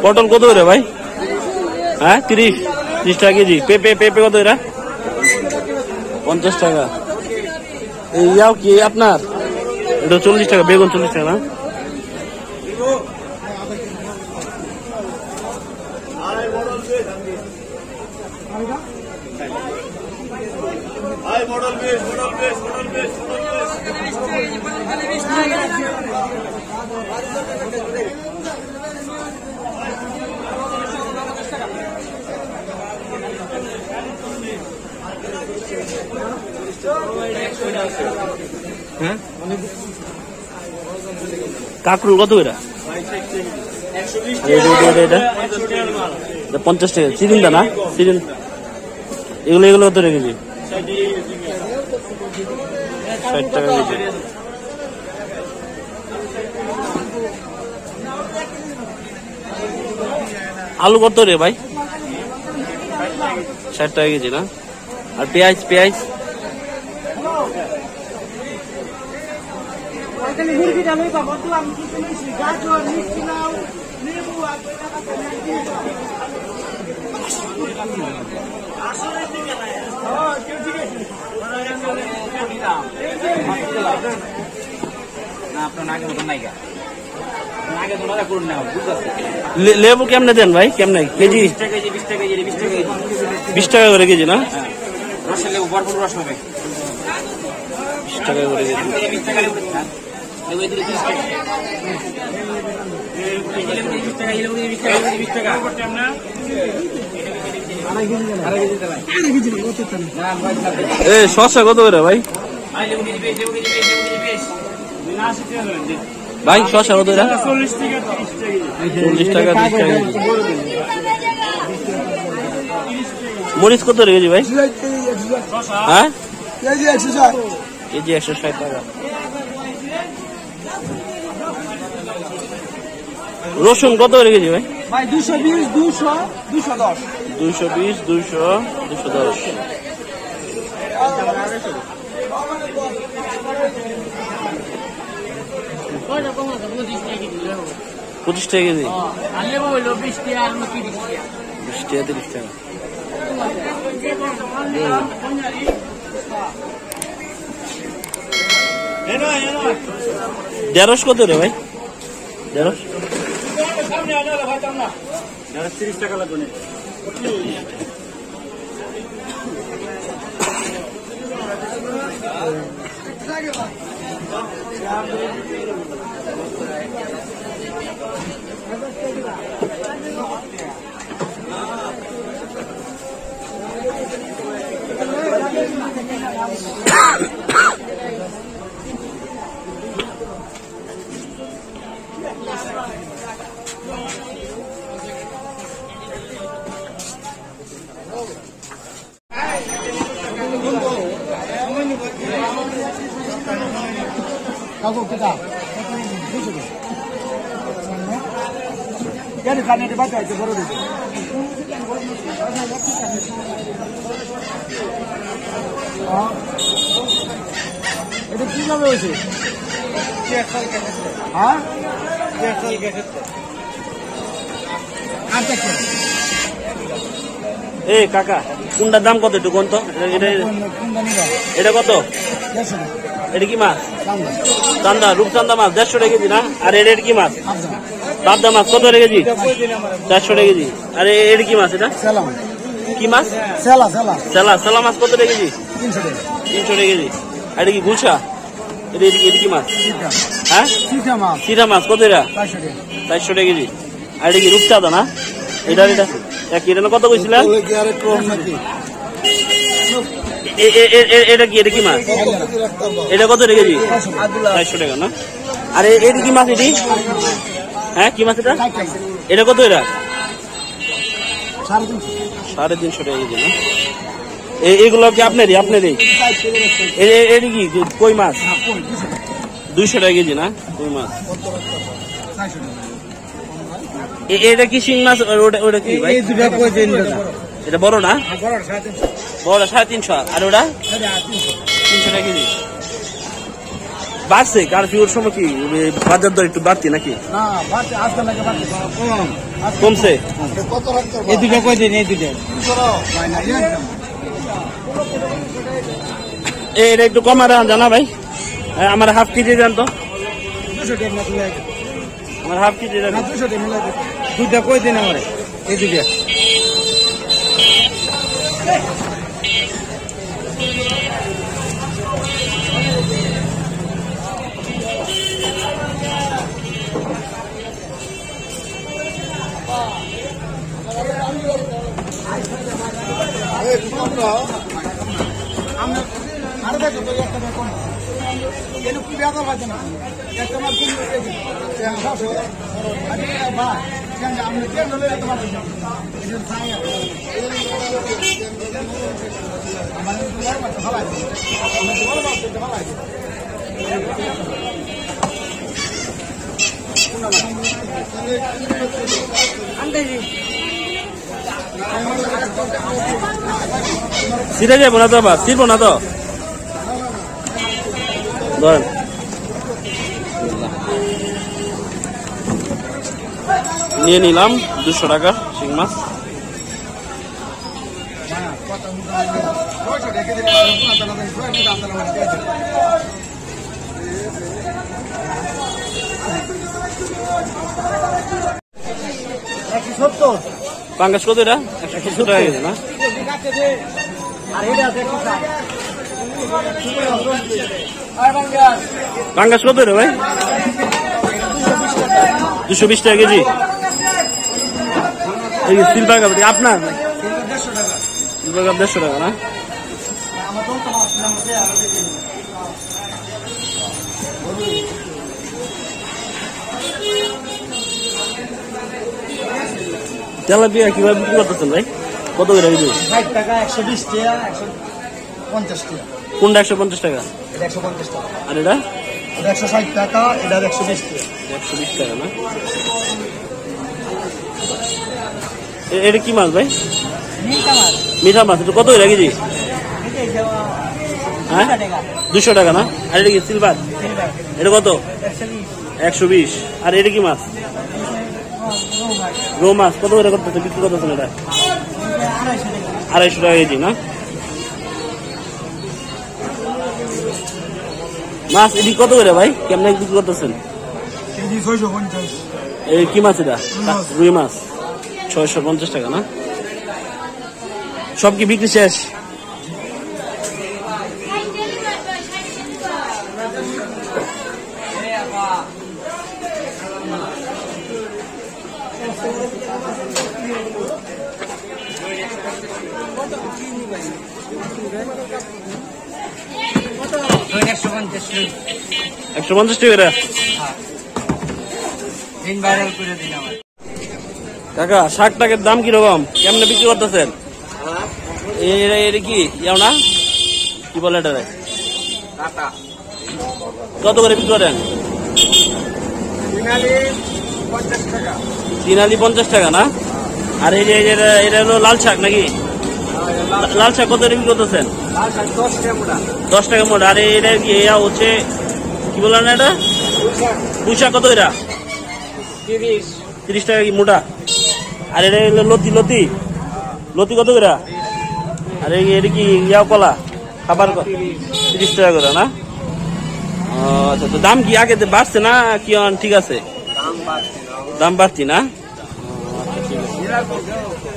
পটল কত করে ভাই? হ্যাঁ 30 টাকা কেজি। পেঁপে পেঁপে কত এরা? 50 টাকা। ইয়াও কি আপনার? এটা 40 টাকা। বেগুন 40 টাকা না? হ্যাঁ কাকরুল কত এটা? 50 টাকা। চিরিন্দা না? চিরিন এগুলো এগুলো কত রেখেছি? 60 টাকা কেজি। আলু কত রে ভাই? 60 টাকা কেজি না? আর পেঁয়াজ পেঁয়াজ লেবু কেমনে দেন ভাই? কেমনে কেজি? 20 টাকা করে কেজি না? 20 টাকা করে কেজি। শসা কত করে ভাই? ভাই শসা কত? 40 টাকা 30 টাকা। মরিচ কত রেখেছি ভাই? হ্যাঁ কেজি 160 টাকা। রসুন কত রেখেছি ভাই? 220 200 210 220 200 210। পঁচিশ টাকা কেজি। 20 টাকা 30 টাকা। ঢেঁড়স কত রে ভাই? ঢেঁড়স 30 টাকা লাগবে। কাকু কেটা কেন খানে বাচ্চা আছে বড় দিকে এটা কিভাবে হয়েছে? হ্যাঁ এই কাকা কোনটার দাম কত একটু কোন তো? এটা কত? এটা কি মাছ? চান্দা রূপচান্দা মাছ 150 টাকা কেজি না? আর এটা কি মাছ? পাবদা মাছ কত টাকা কেজি? 400 টাকা কেজি। আর এটা কি মাছ? এটা কি মাছ? সেলা মাছ কত টাকা কেজি? 300 টাকা কেজি। আর এটা কি গুলশা? এটা কি মাছ? হ্যাঁ চিটা মাছ কত? এটা 400 টাকা কেজি। আর এটা কি রূপচাঁদা না? এটা কত কইছিলেন? এটা কি মাছ? এটা কত টাকা কেজি? 400 টাকা না? আর এটা কি মাছ? এটি হ্যাঁ কি মাছ? এটা কত? এটা 350 টাকা কেজি না? এগুলো কি আপনারই? এটা কি কই মাছ? 200 টাকা কেজি না কই মাছ? এটা কি শিং মাছ? ওটা কি ভাই? এটা বড় না? বড় 350, আর ওটা 300 টাকা কেজি। বাড়ছে কারফিউর সময় কি বাজার দর একটু বাড়তি নাকি কমছে? এই দুটো কই দিন, এই দুটো এটা একটু কমারে জানা ভাই। আমার হাফ কেজি দেন তো, আমার হাফ কেজি দেন। দুটো কই দিন আমার এই দুটো। সিরে যাবো না তো, আবার ছিড়বো না তো, ধরেন। নিয়ে নিলাম 200 টাকা শিং মাছ। পাঙ্গাস কত এটা? 170 টাকা কেজি না? পাঙ্গাস কত রে ভাই? 220 টাকা কেজি। এই সিলভার কাপ আপনার? সিলভার কাপ 150 টাকা না? তেলাপিয়া কিভাবে বিক্রি করতেছেন ভাই? কত করে কেজি? 60 টাকা, 120 টাকা, 150 টাকা। কোনটা 150 টাকা? এটা 150 টাকা। আর এটা? এটা 160 টাকা, এটা 120 টাকা। 120 টাকা না? এটা কি মাছ ভাই? মিঠা মাছ। এটা কত করে কেজি? হ্যাঁ 200 টাকা না? আর এটা কি সিলভার? এটা কত? 120। আর এটা কি মাছ? রৌ মাছ। কত করে করতেছে বিক্রি করতেছেন এটা? 250 টাকা কেজি না? মাছ এটি কত করে ভাই? কেমন বিক্রি করতেছেন? এই কি মাছ এটা? রুই মাছ। 650 টাকা না? সব কি বিক্রি শেষ? একশো 150 টাকা। কাকা 60 টাকার দাম কিরকম? কেমনে বিক্রি করতেছেন? এটা কি যাও না, কি বলে এটা? কত করে বিক্রি করেন? 3 আলি 50 টাকা না? আর এই যে এটা হলো লাল শাক নাকি? লাল শাক কত বিক্রি করতেছেন? 10 টাকা মোটা। আর এটা কি হচ্ছে কি বলেন এটা? পুঁই শাক কত এটা? 30 টাকা কি মোটা? আর এটা হলো লতি লতি লতি কত করে? আর এটা কি কলা খাবার 30 টাকা করে না? আচ্ছা, তো দাম কি আগে বাড়ছে না কি ঠিক আছে? দাম বাড়তি না? আচ্ছা ঠিক আছে।